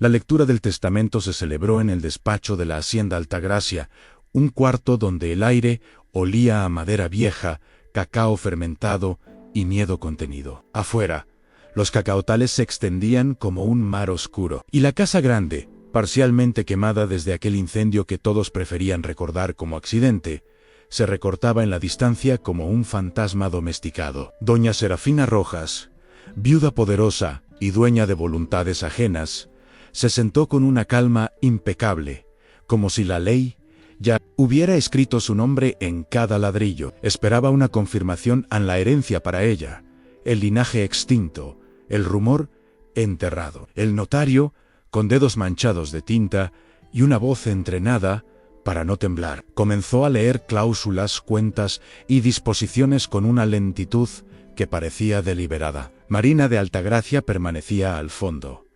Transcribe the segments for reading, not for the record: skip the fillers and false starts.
La lectura del testamento se celebró en el despacho de la Hacienda Altagracia, un cuarto donde el aire olía a madera vieja, cacao fermentado y miedo contenido. Afuera, los cacaotales se extendían como un mar oscuro, y la casa grande, parcialmente quemada desde aquel incendio que todos preferían recordar como accidente, se recortaba en la distancia como un fantasma domesticado. Doña Serafina Rojas, viuda poderosa y dueña de voluntades ajenas, se sentó con una calma impecable, como si la ley ya hubiera escrito su nombre en cada ladrillo. Esperaba una confirmación en la herencia para ella, el linaje extinto, el rumor enterrado. El notario, con dedos manchados de tinta y una voz entrenada para no temblar, comenzó a leer cláusulas, cuentas y disposiciones con una lentitud que parecía deliberada. Marina de Altagracia permanecía al fondo,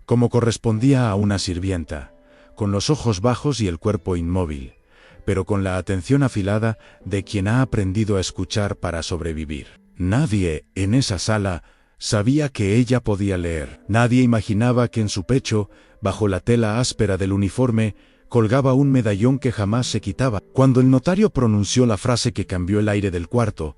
como correspondía a una sirvienta, con los ojos bajos y el cuerpo inmóvil, pero con la atención afilada de quien ha aprendido a escuchar para sobrevivir. Nadie en esa sala sabía que ella podía leer. Nadie imaginaba que en su pecho, bajo la tela áspera del uniforme, colgaba un medallón que jamás se quitaba. Cuando el notario pronunció la frase que cambió el aire del cuarto,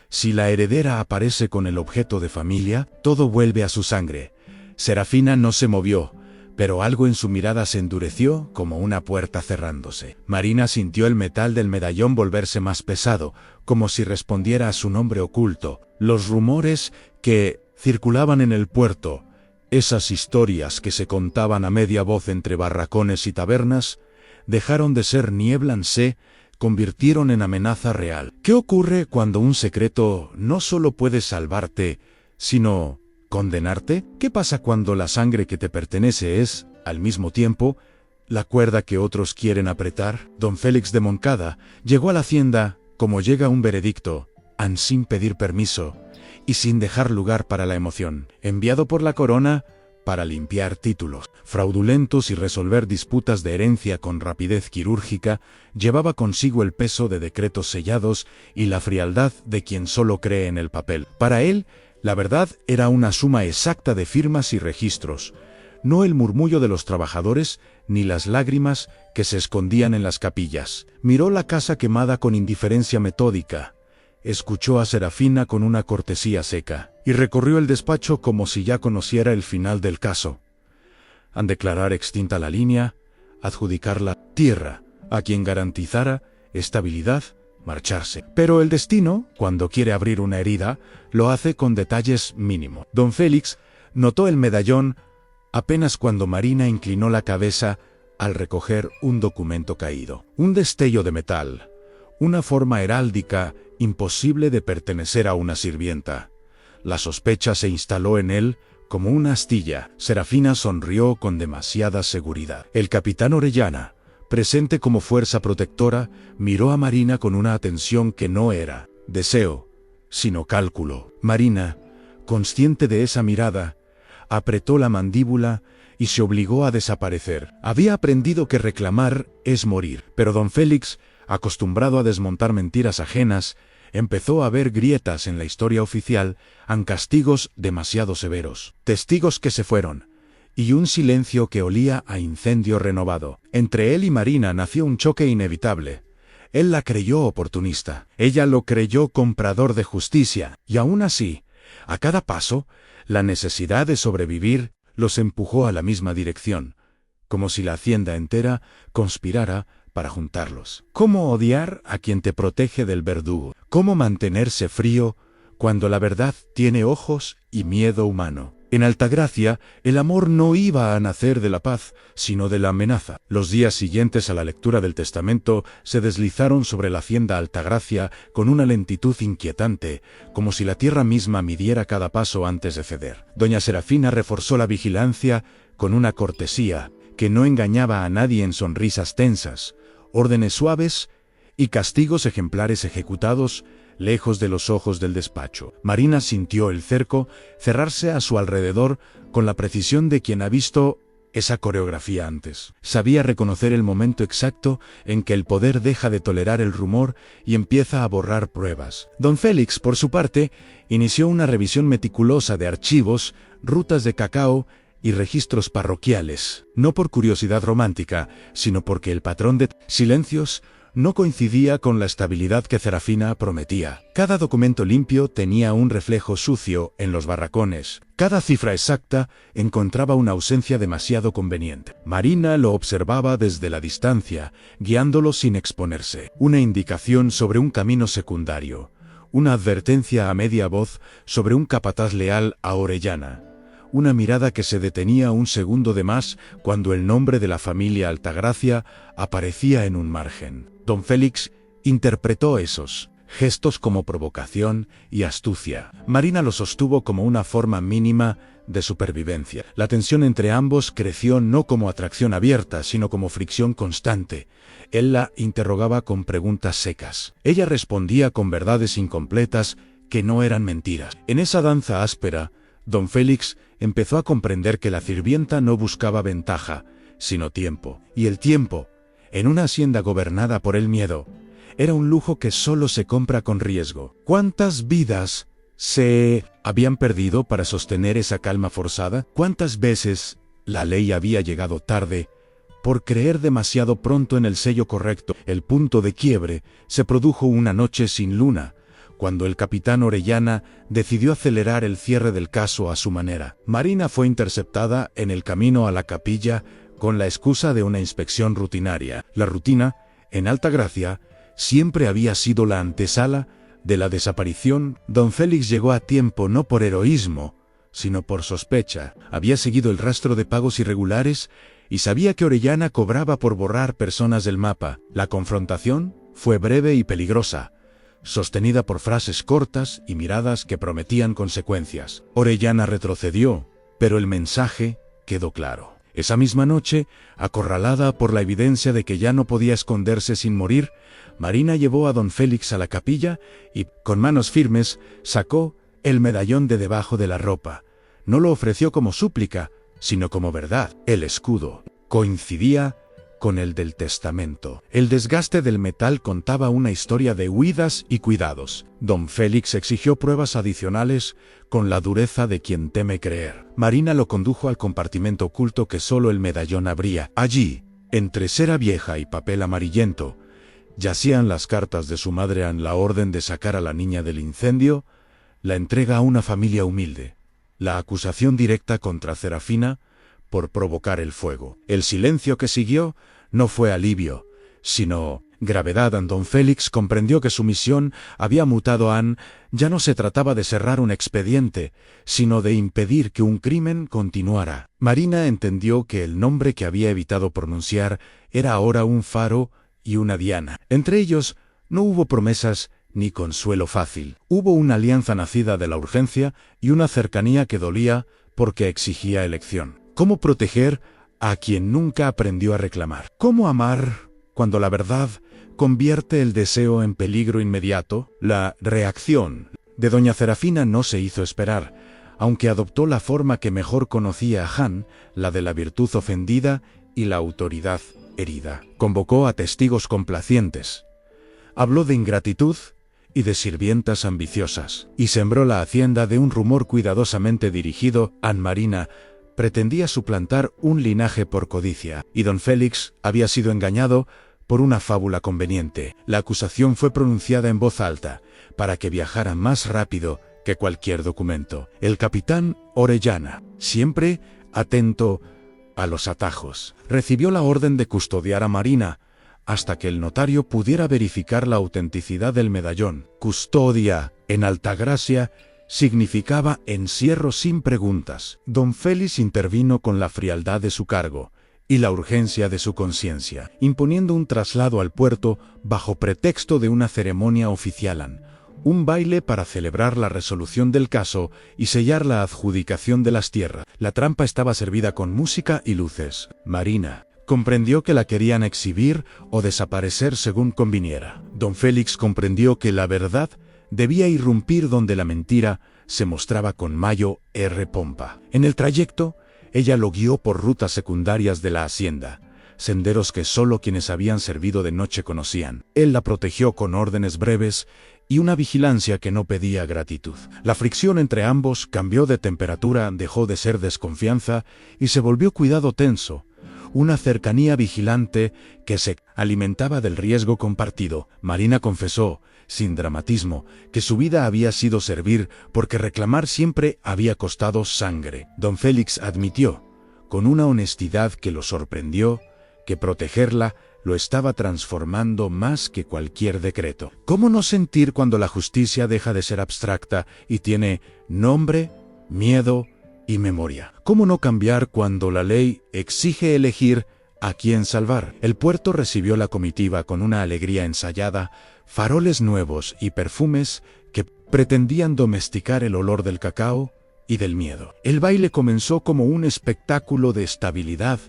si la heredera aparece con el objeto de familia, todo vuelve a su sangre. Serafina no se movió, pero algo en su mirada se endureció como una puerta cerrándose. Marina sintió el metal del medallón volverse más pesado, como si respondiera a su nombre oculto. Los rumores que circulaban en el puerto, esas historias que se contaban a media voz entre barracones y tabernas, dejaron de ser niebla, se convirtieron en amenaza real. ¿Qué ocurre cuando un secreto no solo puede salvarte, sino condenarte? ¿Qué pasa cuando la sangre que te pertenece es, al mismo tiempo, la cuerda que otros quieren apretar? Don Félix de Moncada llegó a la hacienda como llega un veredicto, sin pedir permiso y sin dejar lugar para la emoción, enviado por la corona para limpiar títulos fraudulentos y resolver disputas de herencia con rapidez quirúrgica. Llevaba consigo el peso de decretos sellados y la frialdad de quien solo cree en el papel. Para él, la verdad era una suma exacta de firmas y registros, no el murmullo de los trabajadores ni las lágrimas que se escondían en las capillas. Miró la casa quemada con indiferencia metódica, escuchó a Serafina con una cortesía seca, y recorrió el despacho como si ya conociera el final del caso. Han declarar extinta la línea, adjudicar la tierra a quien garantizara estabilidad, marcharse. Pero el destino, cuando quiere abrir una herida, lo hace con detalles mínimos. Don Félix notó el medallón apenas cuando Marina inclinó la cabeza al recoger un documento caído. Un destello de metal, una forma heráldica imposible de pertenecer a una sirvienta. La sospecha se instaló en él como una astilla. Serafina sonrió con demasiada seguridad. El capitán Orellana, presente como fuerza protectora, miró a Marina con una atención que no era deseo, sino cálculo. Marina, consciente de esa mirada, apretó la mandíbula y se obligó a desaparecer. Había aprendido que reclamar es morir, pero don Félix, acostumbrado a desmontar mentiras ajenas, empezó a ver grietas en la historia oficial, castigos demasiado severos, testigos que se fueron, y un silencio que olía a incendio renovado. Entre él y Marina nació un choque inevitable. Él la creyó oportunista, ella lo creyó comprador de justicia, y aún así, a cada paso, la necesidad de sobrevivir los empujó a la misma dirección, como si la hacienda entera conspirara para juntarlos. ¿Cómo odiar a quien te protege del verdugo? ¿Cómo mantenerse frío cuando la verdad tiene ojos y miedo humano? En Altagracia, el amor no iba a nacer de la paz, sino de la amenaza. Los días siguientes a la lectura del testamento se deslizaron sobre la hacienda Altagracia con una lentitud inquietante, como si la tierra misma midiera cada paso antes de ceder. Doña Serafina reforzó la vigilancia con una cortesía que no engañaba a nadie en sonrisas tensas, órdenes suaves y castigos ejemplares ejecutados lejos de los ojos del despacho. Marina sintió el cerco cerrarse a su alrededor con la precisión de quien ha visto esa coreografía antes. Sabía reconocer el momento exacto en que el poder deja de tolerar el rumor y empieza a borrar pruebas. Don Félix, por su parte, inició una revisión meticulosa de archivos, rutas de cacao y registros parroquiales, no por curiosidad romántica, sino porque el patrón de silencios no coincidía con la estabilidad que Serafina prometía. Cada documento limpio tenía un reflejo sucio en los barracones. Cada cifra exacta encontraba una ausencia demasiado conveniente. Marina lo observaba desde la distancia, guiándolo sin exponerse. Una indicación sobre un camino secundario. Una advertencia a media voz sobre un capataz leal a Orellana. Una mirada que se detenía un segundo de más cuando el nombre de la familia Altagracia aparecía en un margen. Don Félix interpretó esos gestos como provocación y astucia. Marina lo sostuvo como una forma mínima de supervivencia. La tensión entre ambos creció no como atracción abierta, sino como fricción constante. Él la interrogaba con preguntas secas. Ella respondía con verdades incompletas que no eran mentiras. En esa danza áspera, Don Félix empezó a comprender que la sirvienta no buscaba ventaja, sino tiempo. Y el tiempo, en una hacienda gobernada por el miedo, era un lujo que solo se compra con riesgo. ¿Cuántas vidas se habían perdido para sostener esa calma forzada? ¿Cuántas veces la ley había llegado tarde por creer demasiado pronto en el sello correcto? El punto de quiebre se produjo una noche sin luna, cuando el capitán Orellana decidió acelerar el cierre del caso a su manera. Marina fue interceptada en el camino a la capilla con la excusa de una inspección rutinaria. La rutina, en Altagracia, siempre había sido la antesala de la desaparición. Don Félix llegó a tiempo no por heroísmo, sino por sospecha. Había seguido el rastro de pagos irregulares y sabía que Orellana cobraba por borrar personas del mapa. La confrontación fue breve y peligrosa, sostenida por frases cortas y miradas que prometían consecuencias. Orellana retrocedió, pero el mensaje quedó claro. Esa misma noche, acorralada por la evidencia de que ya no podía esconderse sin morir, Marina llevó a Don Félix a la capilla y, con manos firmes, sacó el medallón de debajo de la ropa. No lo ofreció como súplica, sino como verdad. El escudo coincidía con el del testamento. El desgaste del metal contaba una historia de huidas y cuidados. Don Félix exigió pruebas adicionales con la dureza de quien teme creer. Marina lo condujo al compartimento oculto que solo el medallón abría. Allí, entre cera vieja y papel amarillento, yacían las cartas de su madre en la orden de sacar a la niña del incendio, la entrega a una familia humilde, la acusación directa contra Serafina por provocar el fuego. El silencio que siguió no fue alivio, sino gravedad. Don Félix comprendió que su misión había mutado. Ya no se trataba de cerrar un expediente, sino de impedir que un crimen continuara. Marina entendió que el nombre que había evitado pronunciar era ahora un faro y una diana. Entre ellos no hubo promesas ni consuelo fácil. Hubo una alianza nacida de la urgencia y una cercanía que dolía porque exigía elección. ¿Cómo proteger a quien nunca aprendió a reclamar? ¿Cómo amar cuando la verdad convierte el deseo en peligro inmediato? La reacción de doña Serafina no se hizo esperar, aunque adoptó la forma que mejor conocía a Han, la de la virtud ofendida y la autoridad herida. Convocó a testigos complacientes. Habló de ingratitud y de sirvientas ambiciosas, y sembró la hacienda de un rumor cuidadosamente dirigido. Marina pretendía suplantar un linaje por codicia, y Don Félix había sido engañado por una fábula conveniente. La acusación fue pronunciada en voz alta, para que viajara más rápido que cualquier documento. El capitán Orellana, siempre atento a los atajos, recibió la orden de custodiar a Marina hasta que el notario pudiera verificar la autenticidad del medallón. Custodia en Altagracia significaba encierro sin preguntas. Don Félix intervino con la frialdad de su cargo y la urgencia de su conciencia, imponiendo un traslado al puerto bajo pretexto de una ceremonia oficial, un baile para celebrar la resolución del caso y sellar la adjudicación de las tierras. La trampa estaba servida con música y luces. Marina comprendió que la querían exhibir o desaparecer según conviniera. Don Félix comprendió que la verdad debía irrumpir donde la mentira se mostraba con mayo pompa. En el trayecto, ella lo guió por rutas secundarias de la hacienda, senderos que solo quienes habían servido de noche conocían. Él la protegió con órdenes breves y una vigilancia que no pedía gratitud. La fricción entre ambos cambió de temperatura, dejó de ser desconfianza y se volvió cuidado tenso, una cercanía vigilante que se alimentaba del riesgo compartido. Marina confesó, sin dramatismo, que su vida había sido servir porque reclamar siempre había costado sangre. Don Félix admitió, con una honestidad que lo sorprendió, que protegerla lo estaba transformando más que cualquier decreto. ¿Cómo no sentir cuando la justicia deja de ser abstracta y tiene nombre, miedo y memoria? ¿Cómo no cambiar cuando la ley exige elegir a quién salvar? El puerto recibió la comitiva con una alegría ensayada, faroles nuevos y perfumes que pretendían domesticar el olor del cacao y del miedo. El baile comenzó como un espectáculo de estabilidad,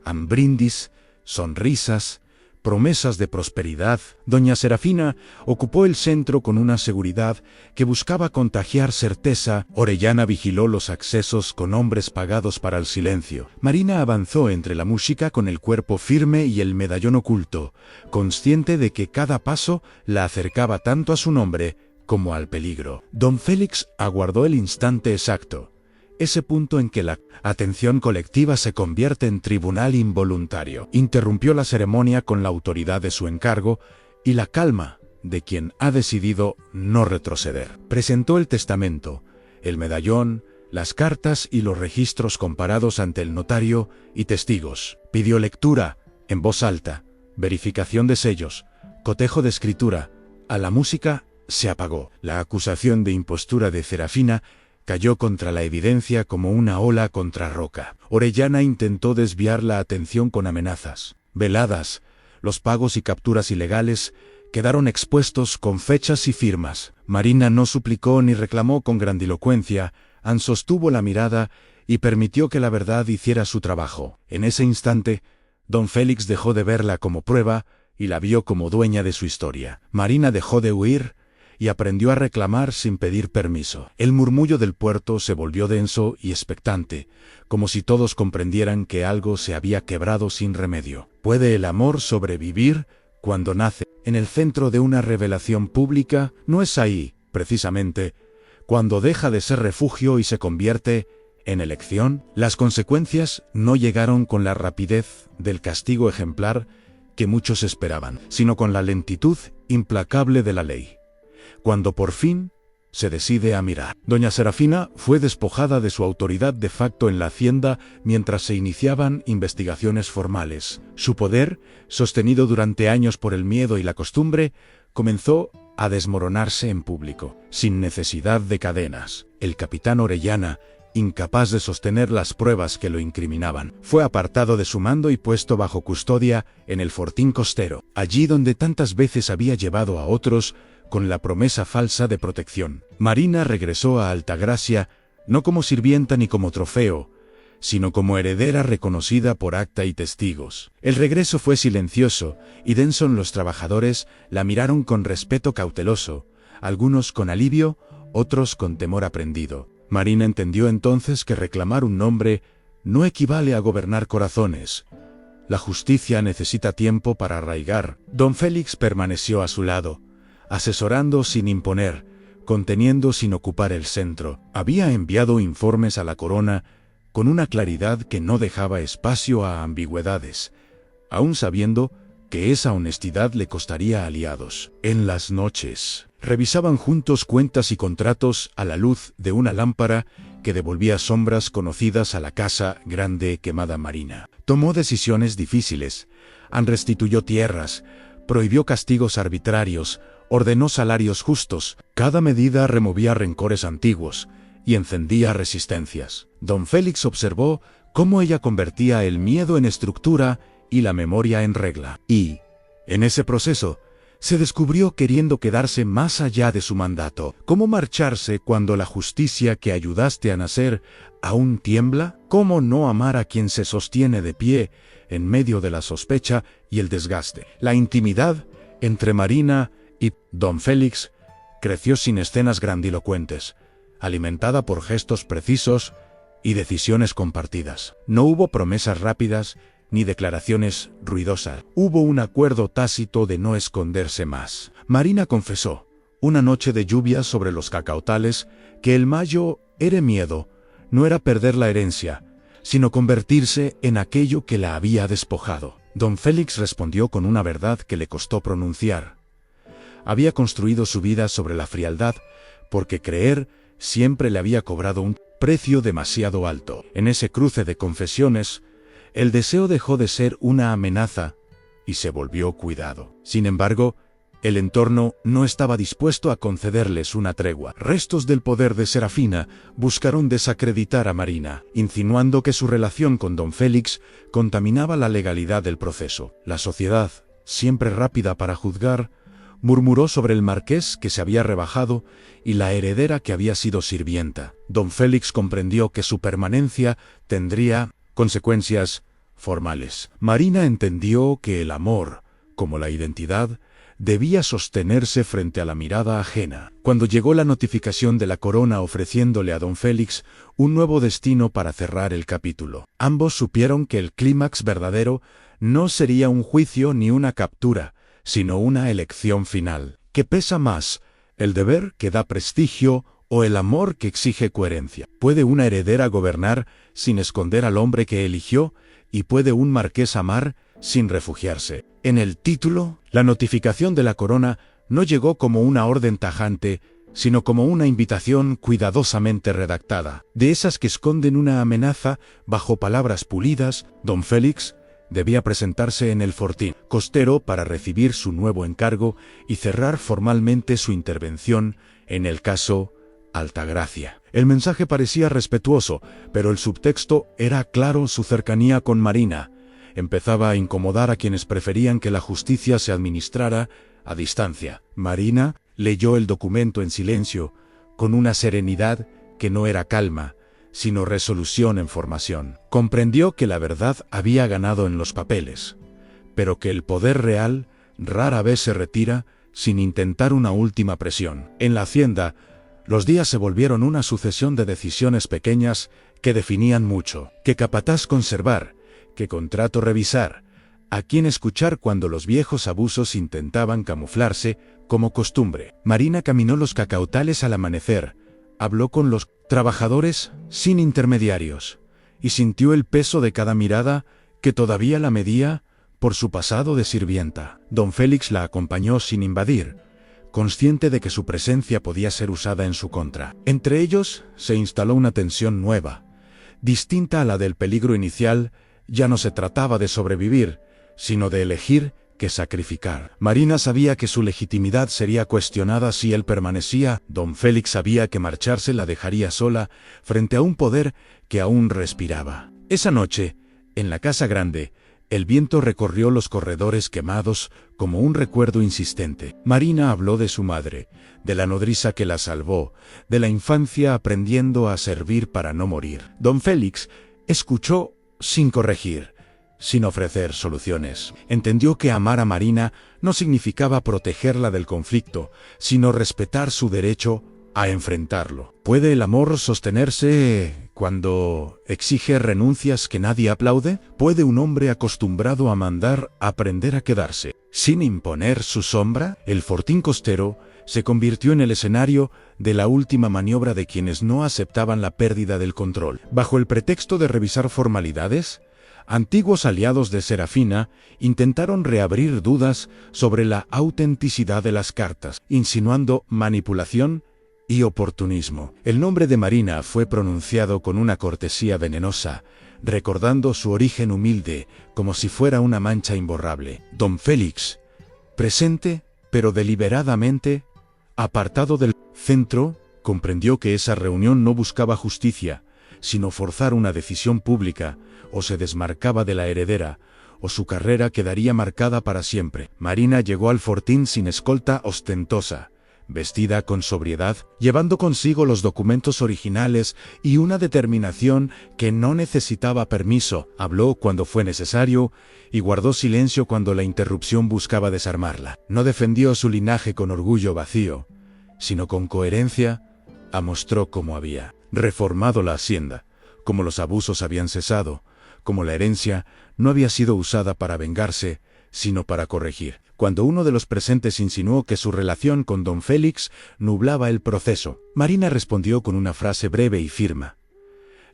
brindis, sonrisas, promesas de prosperidad. Doña Serafina ocupó el centro con una seguridad que buscaba contagiar certeza. Orellana vigiló los accesos con hombres pagados para el silencio. Marina avanzó entre la música con el cuerpo firme y el medallón oculto, consciente de que cada paso la acercaba tanto a su nombre como al peligro. Don Félix aguardó el instante exacto, ese punto en que la atención colectiva se convierte en tribunal involuntario. Interrumpió la ceremonia con la autoridad de su encargo y la calma de quien ha decidido no retroceder. Presentó el testamento, el medallón, las cartas y los registros comparados ante el notario y testigos. Pidió lectura, en voz alta, verificación de sellos, cotejo de escritura. A la música se apagó. La acusación de impostura de Serafina cayó contra la evidencia como una ola contra roca. Orellana intentó desviar la atención con amenazas. Veladas, los pagos y capturas ilegales quedaron expuestos con fechas y firmas. Marina no suplicó ni reclamó con grandilocuencia, sostuvo la mirada y permitió que la verdad hiciera su trabajo. En ese instante, don Félix dejó de verla como prueba y la vio como dueña de su historia. Marina dejó de huir y aprendió a reclamar sin pedir permiso. El murmullo del puerto se volvió denso y expectante, como si todos comprendieran que algo se había quebrado sin remedio. ¿Puede el amor sobrevivir cuando nace en el centro de una revelación pública? No es ahí, precisamente, cuando deja de ser refugio y se convierte en elección. Las consecuencias no llegaron con la rapidez del castigo ejemplar que muchos esperaban, sino con la lentitud implacable de la ley. Cuando por fin se decide a mirar. Doña Serafina fue despojada de su autoridad de facto en la hacienda mientras se iniciaban investigaciones formales. Su poder, sostenido durante años por el miedo y la costumbre, comenzó a desmoronarse en público, sin necesidad de cadenas. El capitán Orellana, incapaz de sostener las pruebas que lo incriminaban, fue apartado de su mando y puesto bajo custodia en el fortín costero, allí donde tantas veces había llevado a otros con la promesa falsa de protección. Marina regresó a Altagracia no como sirvienta ni como trofeo, sino como heredera reconocida por acta y testigos. El regreso fue silencioso, y Denson los trabajadores la miraron con respeto cauteloso, algunos con alivio, otros con temor aprendido. Marina entendió entonces que reclamar un nombre no equivale a gobernar corazones. La justicia necesita tiempo para arraigar. Don Félix permaneció a su lado, asesorando sin imponer, conteniendo sin ocupar el centro. Había enviado informes a la corona con una claridad que no dejaba espacio a ambigüedades, aun sabiendo que esa honestidad le costaría aliados. En las noches, revisaban juntos cuentas y contratos a la luz de una lámpara que devolvía sombras conocidas a la casa grande quemada Marina. Tomó decisiones difíciles, restituyó tierras, prohibió castigos arbitrarios, ordenó salarios justos. Cada medida removía rencores antiguos y encendía resistencias. Don Félix observó cómo ella convertía el miedo en estructura y la memoria en regla. Y, en ese proceso, se descubrió queriendo quedarse más allá de su mandato. ¿Cómo marcharse cuando la justicia que ayudaste a nacer aún tiembla? ¿Cómo no amar a quien se sostiene de pie en medio de la sospecha y el desgaste? La intimidad entre Marina y don Félix creció sin escenas grandilocuentes, alimentada por gestos precisos y decisiones compartidas. No hubo promesas rápidas ni declaraciones ruidosas. Hubo un acuerdo tácito de no esconderse más. Marina confesó, una noche de lluvia sobre los cacautales, que el mayo era miedo, no era perder la herencia, sino convertirse en aquello que la había despojado. Don Félix respondió con una verdad que le costó pronunciar. Había construido su vida sobre la frialdad, porque creer siempre le había cobrado un precio demasiado alto. En ese cruce de confesiones, el deseo dejó de ser una amenaza y se volvió cuidado. Sin embargo, el entorno no estaba dispuesto a concederles una tregua. Restos del poder de Serafina buscaron desacreditar a Marina, insinuando que su relación con don Félix contaminaba la legalidad del proceso. La sociedad, siempre rápida para juzgar, murmuró sobre el marqués que se había rebajado y la heredera que había sido sirvienta. Don Félix comprendió que su permanencia tendría consecuencias formales. Marina entendió que el amor, como la identidad, debía sostenerse frente a la mirada ajena. Cuando llegó la notificación de la corona ofreciéndole a don Félix un nuevo destino para cerrar el capítulo, ambos supieron que el clímax verdadero no sería un juicio ni una captura, sino una elección final. ¿Qué pesa más, el deber que da prestigio o el amor que exige coherencia? ¿Puede una heredera gobernar sin esconder al hombre que eligió? ¿Y puede un marqués amar sin refugiarse? En el título, la notificación de la corona no llegó como una orden tajante, sino como una invitación cuidadosamente redactada. De esas que esconden una amenaza bajo palabras pulidas, don Félix debía presentarse en el fortín costero para recibir su nuevo encargo y cerrar formalmente su intervención en el caso Altagracia. El mensaje parecía respetuoso, pero el subtexto era claro: su cercanía con Marina empezaba a incomodar a quienes preferían que la justicia se administrara a distancia. Marina leyó el documento en silencio, con una serenidad que no era calma, sino resolución en formación. Comprendió que la verdad había ganado en los papeles, pero que el poder real rara vez se retira sin intentar una última presión. En la hacienda, los días se volvieron una sucesión de decisiones pequeñas que definían mucho. ¿Qué capataz conservar? ¿Qué contrato revisar? ¿A quién escuchar cuando los viejos abusos intentaban camuflarse como costumbre? Marina caminó los cacautales al amanecer, habló con los trabajadores sin intermediarios, y sintió el peso de cada mirada que todavía la medía por su pasado de sirvienta. Don Félix la acompañó sin invadir, consciente de que su presencia podía ser usada en su contra. Entre ellos se instaló una tensión nueva, distinta a la del peligro inicial. Ya no se trataba de sobrevivir, sino de elegir qué sacrificar. Marina sabía que su legitimidad sería cuestionada si él permanecía. Don Félix sabía que marcharse la dejaría sola frente a un poder que aún respiraba. Esa noche, en la casa grande, el viento recorrió los corredores quemados como un recuerdo insistente. Marina habló de su madre, de la nodriza que la salvó, de la infancia aprendiendo a servir para no morir. Don Félix escuchó sin corregir, sin ofrecer soluciones. Entendió que amar a Marina no significaba protegerla del conflicto, sino respetar su derecho a enfrentarlo. ¿Puede el amor sostenerse cuando exige renuncias que nadie aplaude? ¿Puede un hombre acostumbrado a mandar aprender a quedarse sin imponer su sombra? El fortín costero se convirtió en el escenario de la última maniobra de quienes no aceptaban la pérdida del control. Bajo el pretexto de revisar formalidades, antiguos aliados de Serafina intentaron reabrir dudas sobre la autenticidad de las cartas, insinuando manipulación y oportunismo. El nombre de Marina fue pronunciado con una cortesía venenosa, recordando su origen humilde, como si fuera una mancha imborrable. Don Félix, presente, pero deliberadamente apartado del centro, comprendió que esa reunión no buscaba justicia, sino forzar una decisión pública. O se desmarcaba de la heredera, o su carrera quedaría marcada para siempre. Marina llegó al fortín sin escolta ostentosa, vestida con sobriedad, llevando consigo los documentos originales y una determinación que no necesitaba permiso. Habló cuando fue necesario y guardó silencio cuando la interrupción buscaba desarmarla. No defendió su linaje con orgullo vacío, sino con coherencia. Mostró cómo había reformado la hacienda, cómo los abusos habían cesado, como la herencia no había sido usada para vengarse, sino para corregir. cuando uno de los presentes insinuó que su relación con don Félix nublaba el proceso. Marina respondió con una frase breve y firme.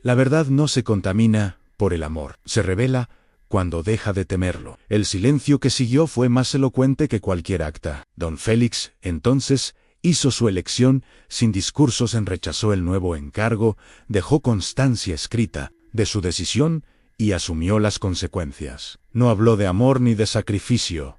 La verdad no se contamina por el amor, se revela cuando deja de temerlo. El silencio que siguió fue más elocuente que cualquier acta. Don Félix, entonces, hizo su elección, sin discursos rechazó el nuevo encargo, dejó constancia escrita de su decisión y asumió las consecuencias. No habló de amor ni de sacrificio,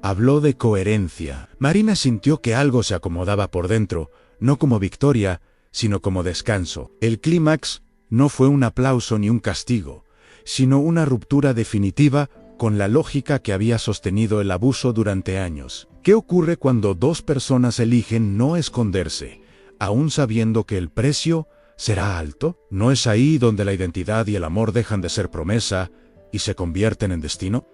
habló de coherencia. Marina sintió que algo se acomodaba por dentro, no como victoria, sino como descanso. El clímax no fue un aplauso ni un castigo, sino una ruptura definitiva con la lógica que había sostenido el abuso durante años. ¿Qué ocurre cuando dos personas eligen no esconderse, aún sabiendo que el precio será alto? ¿No es ahí donde la identidad y el amor dejan de ser promesa y se convierten en destino?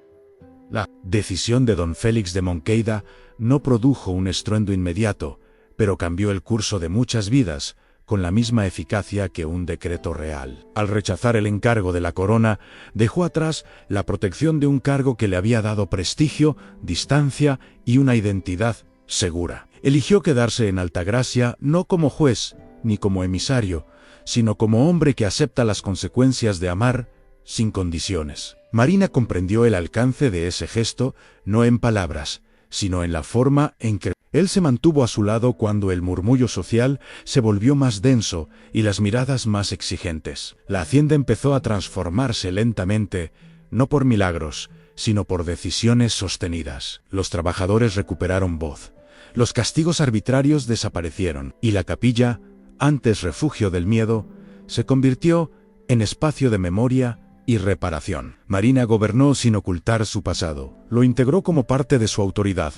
La decisión de don Félix de Monqueida no produjo un estruendo inmediato, pero cambió el curso de muchas vidas, con la misma eficacia que un decreto real. Al rechazar el encargo de la corona, dejó atrás la protección de un cargo que le había dado prestigio, distancia y una identidad segura. Eligió quedarse en Altagracia no como juez ni como emisario, sino como hombre que acepta las consecuencias de amar sin condiciones. Marina comprendió el alcance de ese gesto, no en palabras, sino en la forma en que él se mantuvo a su lado cuando el murmullo social se volvió más denso y las miradas más exigentes. La hacienda empezó a transformarse lentamente, no por milagros, sino por decisiones sostenidas. Los trabajadores recuperaron voz. Los castigos arbitrarios desaparecieron, y la capilla, antes refugio del miedo, se convirtió en espacio de memoria y reparación. Marina gobernó sin ocultar su pasado. Lo integró como parte de su autoridad,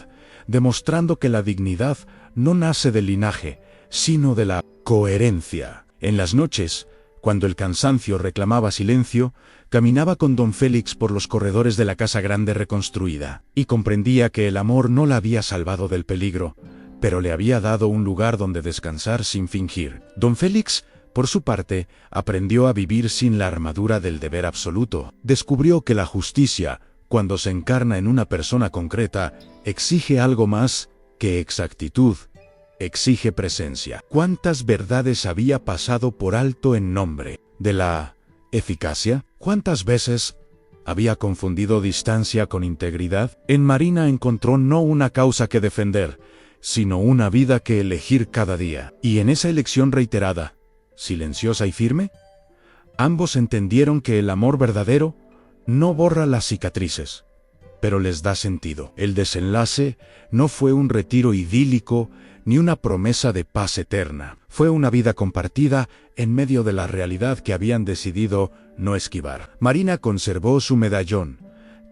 demostrando que la dignidad no nace del linaje, sino de la coherencia. En las noches, cuando el cansancio reclamaba silencio, caminaba con don Félix por los corredores de la casa grande reconstruida, y comprendía que el amor no la había salvado del peligro, pero le había dado un lugar donde descansar sin fingir. Don Félix, por su parte, aprendió a vivir sin la armadura del deber absoluto. Descubrió que la justicia, cuando se encarna en una persona concreta, exige algo más que exactitud, exige presencia. ¿Cuántas verdades había pasado por alto en nombre de la eficacia? ¿Cuántas veces había confundido distancia con integridad? En Marina encontró no una causa que defender, sino una vida que elegir cada día. Y en esa elección reiterada, silenciosa y firme, ambos entendieron que el amor verdadero no borra las cicatrices, pero les da sentido. El desenlace no fue un retiro idílico ni una promesa de paz eterna. Fue una vida compartida en medio de la realidad que habían decidido no esquivar. Marina conservó su medallón,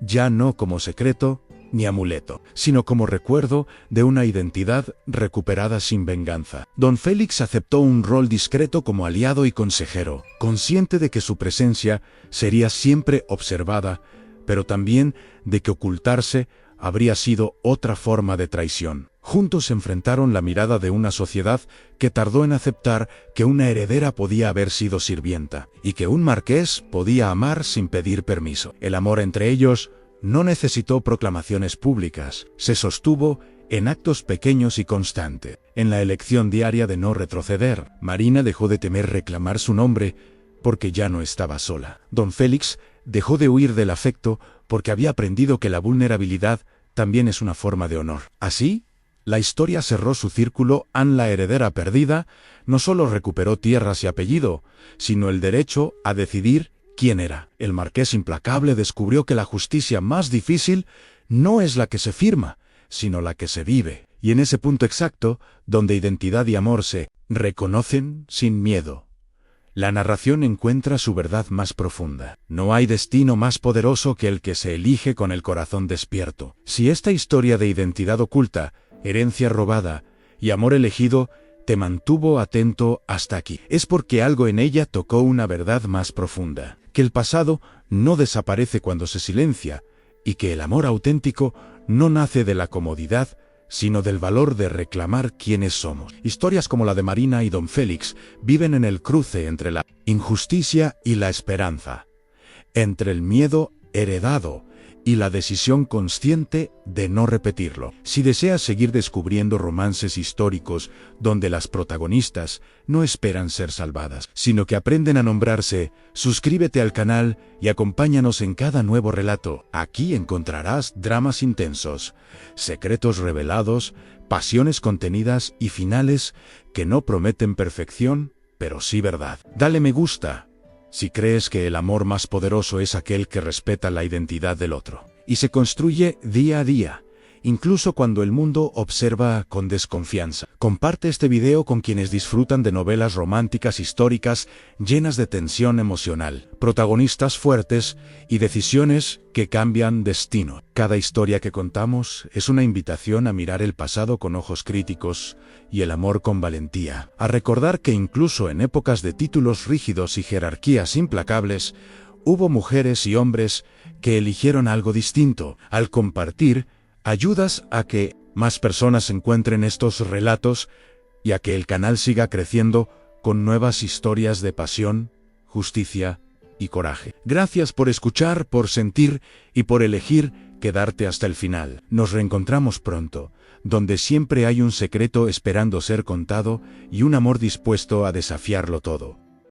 ya no como secreto ni amuleto, sino como recuerdo de una identidad recuperada sin venganza. Don Félix aceptó un rol discreto como aliado y consejero, consciente de que su presencia sería siempre observada, pero también de que ocultarse habría sido otra forma de traición. Juntos enfrentaron la mirada de una sociedad que tardó en aceptar que una heredera podía haber sido sirvienta, y que un marqués podía amar sin pedir permiso. El amor entre ellos no necesitó proclamaciones públicas, se sostuvo en actos pequeños y constantes. En la elección diaria de no retroceder, Marina dejó de temer reclamar su nombre porque ya no estaba sola. Don Félix dejó de huir del afecto porque había aprendido que la vulnerabilidad también es una forma de honor. Así, la historia cerró su círculo. Anne, la heredera perdida, no solo recuperó tierras y apellido, sino el derecho a decidir quién era. El marqués implacable descubrió que la justicia más difícil no es la que se firma, sino la que se vive. Y en ese punto exacto, donde identidad y amor se reconocen sin miedo, la narración encuentra su verdad más profunda. No hay destino más poderoso que el que se elige con el corazón despierto. Si esta historia de identidad oculta, herencia robada y amor elegido te mantuvo atento hasta aquí, es porque algo en ella tocó una verdad más profunda, que el pasado no desaparece cuando se silencia, y que el amor auténtico no nace de la comodidad, sino del valor de reclamar quiénes somos. Historias como la de Marina y don Félix viven en el cruce entre la injusticia y la esperanza, entre el miedo heredado y la decisión consciente de no repetirlo. Si deseas seguir descubriendo romances históricos donde las protagonistas no esperan ser salvadas, sino que aprenden a nombrarse, suscríbete al canal y acompáñanos en cada nuevo relato. Aquí encontrarás dramas intensos, secretos revelados, pasiones contenidas y finales que no prometen perfección, pero sí verdad. Dale me gusta si crees que el amor más poderoso es aquel que respeta la identidad del otro y se construye día a día, incluso cuando el mundo observa con desconfianza. Comparte este video con quienes disfrutan de novelas románticas históricas llenas de tensión emocional, protagonistas fuertes y decisiones que cambian destino. Cada historia que contamos es una invitación a mirar el pasado con ojos críticos y el amor con valentía, a recordar que incluso en épocas de títulos rígidos y jerarquías implacables, hubo mujeres y hombres que eligieron algo distinto. Al compartir, ayudas a que más personas encuentren estos relatos y a que el canal siga creciendo con nuevas historias de pasión, justicia y coraje. Gracias por escuchar, por sentir y por elegir quedarte hasta el final. Nos reencontramos pronto, donde siempre hay un secreto esperando ser contado y un amor dispuesto a desafiarlo todo.